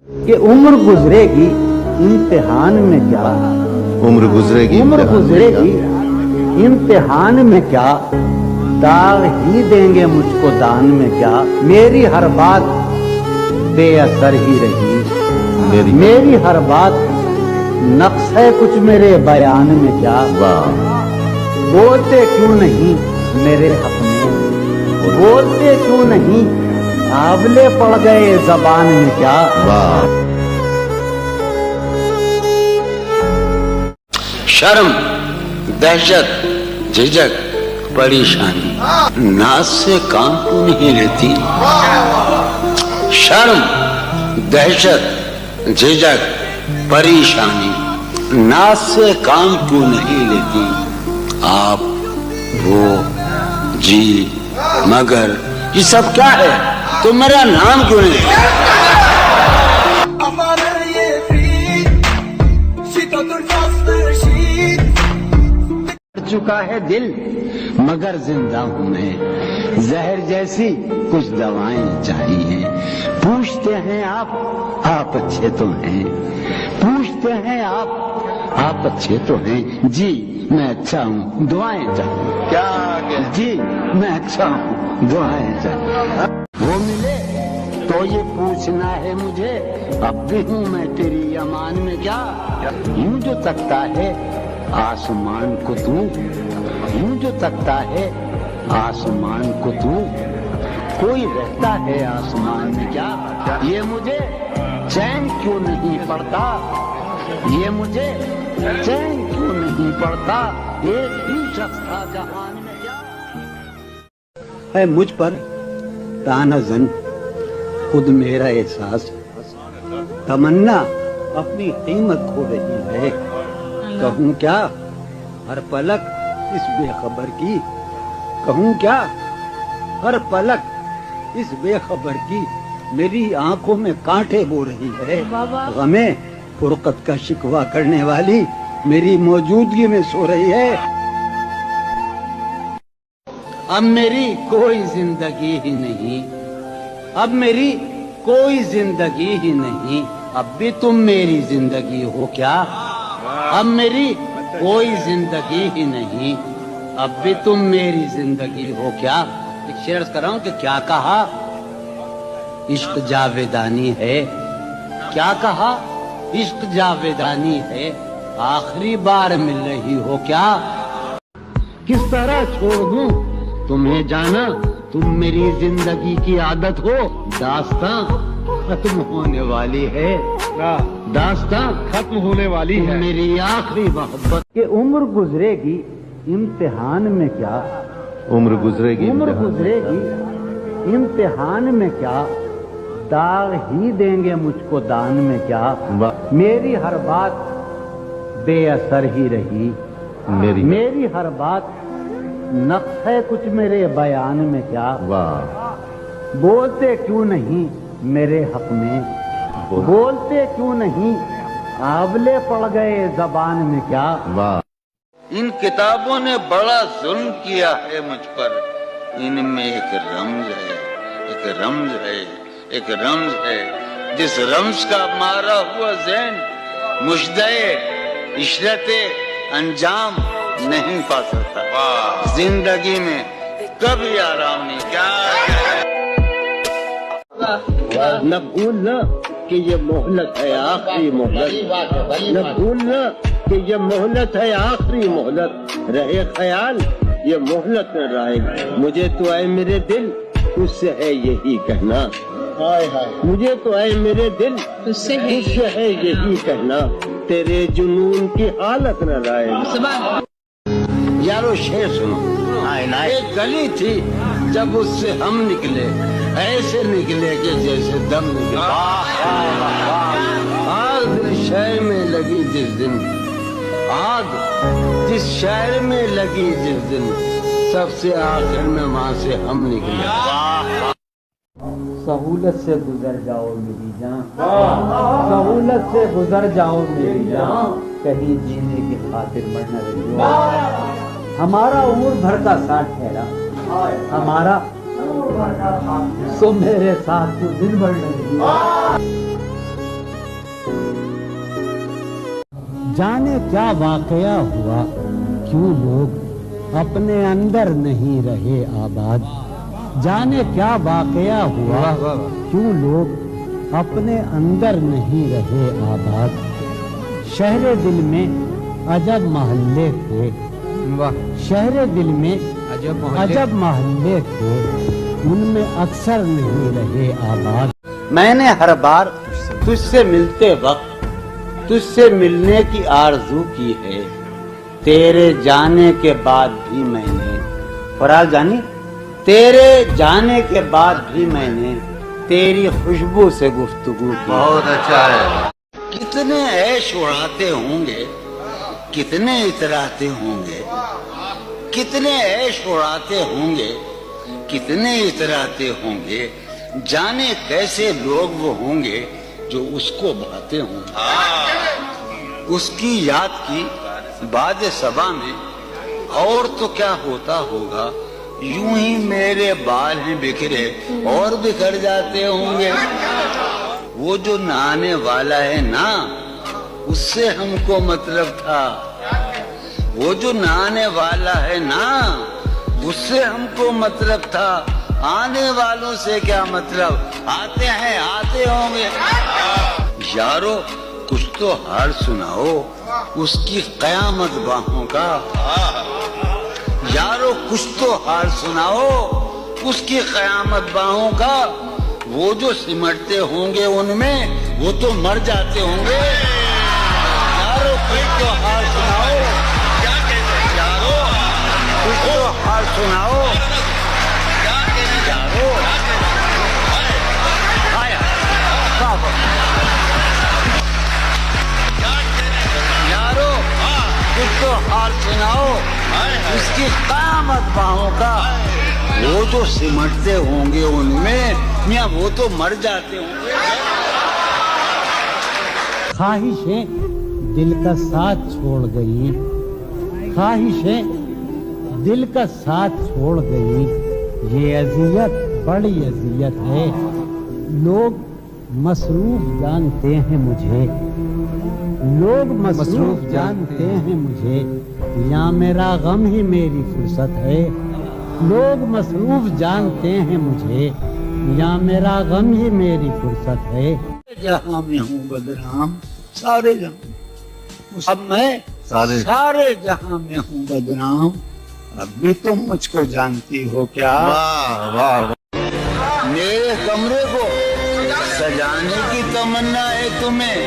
کہ عمر گزرے گی امتحان میں کیا، عمر گزرے گی امتحان میں کیا، داغ ہی دیں گے مجھ کو دان میں کیا، میری ہر بات بے اثر ہی رہی، میری ہر بات نقص ہے کچھ میرے بیان میں کیا، بولتے کیوں نہیں میرے حق میں، بولتے کیوں نہیں آبلے پڑ گئے زبان میں کیا۔ شرم، دہشت، جھجک، پریشانی ناز سے کام کیوں نہیں لیتی؟ شرم، دہشت، جھجک، پریشانی ناز سے کام کیوں نہیں لیتی؟ آپ، وہ، جی، مگر یہ سب کیا ہے؟ تم میرا نام کیوں نہیں لیتے؟ چکا ہے دل مگر زندہ ہوں میں، زہر جیسی کچھ دوائیں چاہیے، پوچھتے ہیں آپ اچھے تو ہیں، پوچھتے ہیں آپ اچھے تو ہیں، جی میں اچھا ہوں دعائیں چاہیے، کیا جی میں اچھا ہوں دعائیں چاہیے، وہ ملے تو یہ پوچھنا ہے مجھے اب بھی ہوں میں تیری امان میں کیا، یوں جو تکتا ہے آسمان کو تو، یوں جو تکتا ہے آسمان کو تو، کوئی رہتا ہے آسمان میں کیا، یہ مجھے چین کیوں نہیں پڑتا، یہ مجھے چین کیوں نہیں پڑتا، ایک ہی شخص تھا جہان میں کیا ہے مجھ پر تانا زن خود میرا احساس، تمنا اپنی قیمت کھو رہی ہے، کہوں کیا ہر پلک اس بے خبر کی، کہوں کیا ہر پلک اس بے خبر کی، میری آنکھوں میں کانٹے بو رہی ہے، غمیں فرقت کا شکوہ کرنے والی میری موجودگی میں سو رہی ہے، اب میری کوئی زندگی ہی نہیں، اب میری کوئی زندگی ہی نہیں، اب بھی تم میری زندگی ہو کیا، اب میری کوئی زندگی ہی نہیں، اب بھی تم میری زندگی ہو کیا۔ ایک شعر کر رہا ہوں کہ کیا کہا عشق جاویدانی ہے، کیا کہا عشق جاویدانی ہے، آخری بار مل رہی ہو کیا، کس طرح چھوڑ دوں تمہیں جانا، تم میری زندگی کی عادت ہو، داستاں ختم ہونے والی ہے، داستاں ختم ہونے والی ہے، میری آخری محبت کہ عمر گزرے گی امتحان میں کیا، عمر گزرے گی امتحان میں کیا، داغ ہی دیں گے مجھ کو دان میں کیا، میری ہر بات بے اثر ہی رہی، میری ہر بات نقص ہے کچھ میرے بیان میں کیا، بولتے کیوں نہیں میرے حق میں، بولتے کیوں نہیں آبلے پڑ گئے زبان میں کیا۔ ان کتابوں نے بڑا ظلم کیا ہے مجھ پر، ان میں ایک رمز ہے، ایک رمز ہے، ایک رمز ہے، جس رمز کا مارا ہوا ذہن مشدے عشرت انجام نہیں پا سکتا، زندگی میں کبھی آرام نہیں، کیا نہ بھولنا کہ یہ مہلت ہے آخری مہلت، نہ بھولنا کہ یہ مہلت ہے آخری مہلت، رہے خیال یہ مہلت نہ رائے، مجھے تو اے میرے دل تجھ سے ہے یہی کہنا، مجھے تو اے میرے دل تجھ سے ہے یہی کہنا، تیرے جنون کی حالت نہ رائے۔ یارو شعر سنو، ایک گلی تھی جب اس سے ہم نکلے، ایسے نکلے کہ جیسے دم نکلے، آگ جس شہر میں لگی جس دن، آگ جس شہر میں لگی جس دن، سب سے آخر میں وہاں سے ہم نکلے، سہولت سے گزر جاؤ میری جان، سہولت سے گزر جاؤ میری جان، کہیں جینے کی خاطر مر نہ رہی، ہمارا عمر بھر کا ساتھ ٹھہرا، ہمارا سو میرے ساتھ تو دن بھر نہیں، जाने क्या वाकया हुआ, क्यों लोग अपने अंदर नहीं रहे आबाद। जाने क्या वाकया हुआ, क्यों लोग अपने अंदर नहीं रहे आबाद। शहर दिल में अजब महल्ले थे, शहर दिल में अजब महल्ले थे, उनमें अक्सर नहीं रहे आबाद। मैंने हर बार तुझसे मिलते वक्त तुझसे मिलने की आरज़ू की है, तेरे जाने के बाद भी मैंने, फराज जानी, तेरे जाने के बाद भी मैंने तेरी खुशबू से गुफ्तगू की। बहुत अच्छा है। कितने ऐश उड़ाते होंगे, कितने इतराते होंगे, कितने ऐश उड़ाते होंगे, कितने इतराते होंगे, जाने कैसे लोग वो होंगे जो उसको भाते होंगे। उसकी याद की बाद सबा में और तो क्या होता होगा, यूं ही मेरे बाल हैं बिखरे और बिखर जाते होंगे। वो जो नहाने वाला है ना, उससे हमको मतलब था। वो जो नहाने वाला है ना, उससे हमको मतलब था। आने वालों से क्या मतलब, आते हैं आते होंगे। यारो कुछ तो हाल सुनाओ उसकी कयामत बाहों का। यारो कुछ तो हाल सुनाओ उसकी कयामत बाहों का। वो जो सिमटते होंगे उनमें वो तो मर जाते होंगे। यारो कुछ तो हाल सुनाओ, यारो कुछ तो हाल सुनाओ, यारो आया बाबा, यारो कुछ तो हाल सुनाओ उसकी क़यामत बाहों का। वो जो सिमटते होंगे उनमें मियां वो तो मर जाते होंगे। ख्वाहिशें दिल का साथ छोड़ गई, ख्वाहिशें दिल का साथ छोड़ गई। ये अजियत बड़ी अजियत है, लोग मसरूफ जानते हैं मुझे, लोग मसरूफ जानते हैं मुझे। या मेरा गम ही मेरी फुर्सत है, लोग मसरूफ जानते हैं मुझे। या मेरा गम ही मेरी फुर्सत है। जहां में हूँ बदनाम सारे जहां, अब मैं सारे जहां में हूँ बदनाम। अब भी तुम मुझको जानती हो क्या? मेरे कमरे को सजाने की तमन्ना है तुम्हें,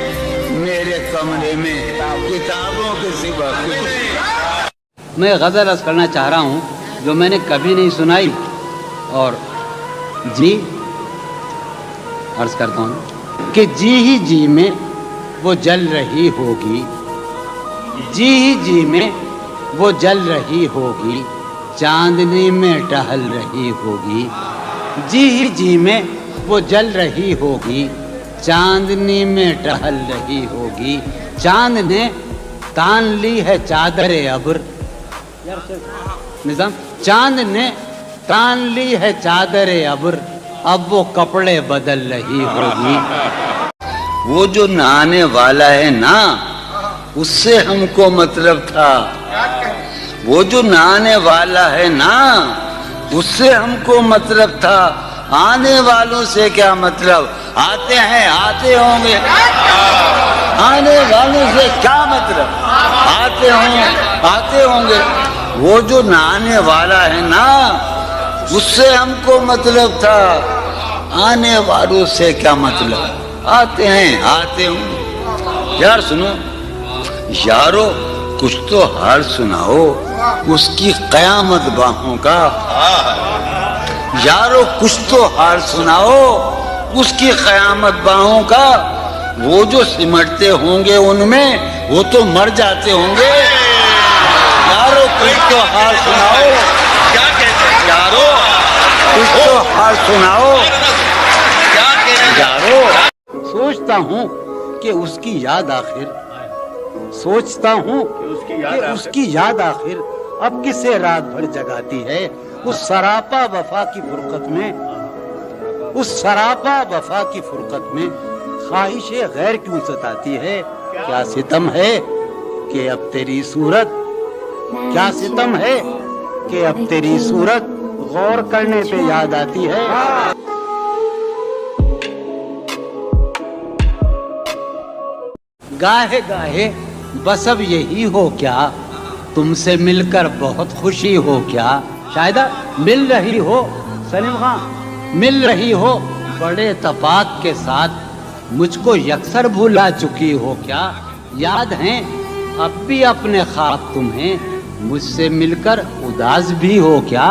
मेरे कमरे में किताबों के सिवा कुछ। मैं गज़ल अर्ज़ करना चाह रहा हूँ जो मैंने कभी नहीं सुनाई, और जी अर्ज़ करता हूँ कि जी ही जी में वो जल रही होगी, जी ही जी में वो जल रही होगी, चांदनी में टहल रही होगी। जी ही जी में वो जल रही होगी, चांदनी में टहल रही होगी। चांद ने तान ली है चादर अब्र, निज़ाम, चांद ने तान ली है चादर अब्र, अब वो कपड़े बदल रही होगी। वो जो नहाने वाला है ना, उससे हमको मतलब था। वो जो नहाने वाला है ना, उससे हमको मतलब था। आने वालों से क्या मतलब, आते हैं आते होंगे। आने वालों से क्या मतलब, आते होंगे आते होंगे। वो जो नहाने वाला है ना, उससे हमको मतलब था। आने वालों से क्या मतलब, आते हैं आते होंगे। यार सुनो, यारो कुछ तो हाल सुनाओ उसकी कयामत बाहों का। यारो कुछ तो हाल सुनाओ उसकी कयामत बाहों का। वो जो सिमटते होंगे उनमें वो तो मर जाते होंगे। यारो कुछ तो हाल सुनाओ, क्या कहते हैं यारो, कुछ तो हाल सुनाओ, क्या कहते यारो। सोचता हूँ कि उसकी याद आखिर, सोचता हूँ कि उसकी याद आखिर अब किसे रात भर जगाती है। उस सरापा वफा की फुरकत में, उस सरापा वफा की फुरकत में ख्वाहिशे गैर क्यों सताती है। क्या सितम है कि अब तेरी सूरत, क्या सितम है कि अब तेरी सूरत गौर करने पे याद आती है। गाहे गाहे बस अब यही हो क्या, तुमसे मिलकर बहुत खुशी हो क्या। शायदा मिल रही हो सलीम खान, मिल रही हो बड़े तपाक के साथ, मुझको यकसर भुला चुकी हो क्या। याद हैं अब भी अपने ख्वाब तुम्हें, मुझसे मिलकर उदास भी हो क्या।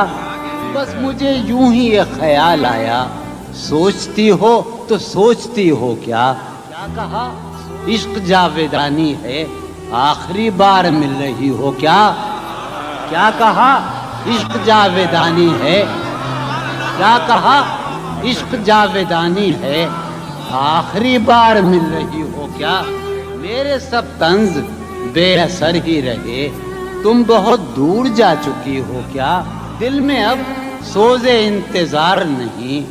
बस मुझे यूं ही ये ख्याल आया, सोचती हो तो सोचती हो क्या। क्या कहा इश्क जावेदानी है, आखिरी बार मिल रही हो क्या। क्या कहा इश्क जावेदानी है, क्या कहा इश्क जावेदानी है, आखिरी बार मिल रही हो क्या। मेरे सब तंज बेअसर ही रहे, तुम बहुत दूर जा चुकी हो क्या। दिल में अब सोज़े इंतजार नहीं,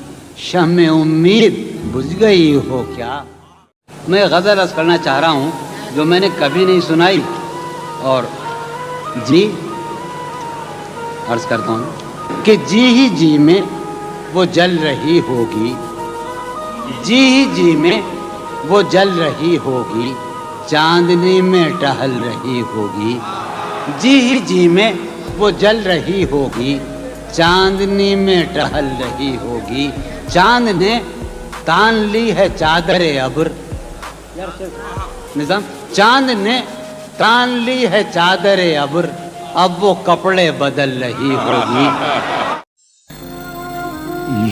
शम्मे उम्मीद बुझ गई हो क्या। मैं गज़ल अर्ज़ करना चाह रहा हूँ जो मैंने कभी नहीं सुनाई, और जी अर्ज़ करता हूँ कि जी ही जी में वो जल रही होगी, जी ही जी में वो जल रही होगी, चांदनी में टहल रही होगी। जी ही जी में वो जल रही होगी, चांदनी में टहल रही होगी। चांद ने तान ली है चादरे अब्र, निजाम चांद ने तान ली है चादरे अब्र, अब वो कपड़े बदल रही होगी।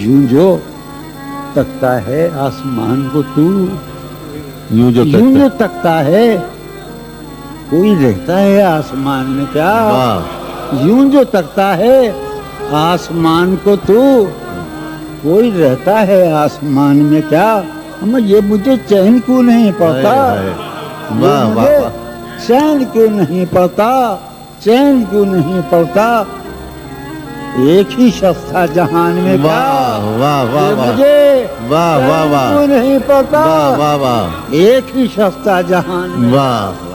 यूं जो तकता है आसमान को तू, यूं जो तकता है, कोई रहता है आसमान में क्या। यूं जो तकता है आसमान को तू, कोई रहता है आसमान में क्या। ये मुझे चैन क्यों नहीं पड़ता, वाह वाह, चैन क्यों नहीं पड़ता, चैन क्यों नहीं पड़ता। एक ही शख्स था जहान में, वाह वाह वाह, मुझे वाह वाह वाह, क्यों नहीं पड़ता, वाह वाह वाह, एक ही शख्स था जहान में। वाह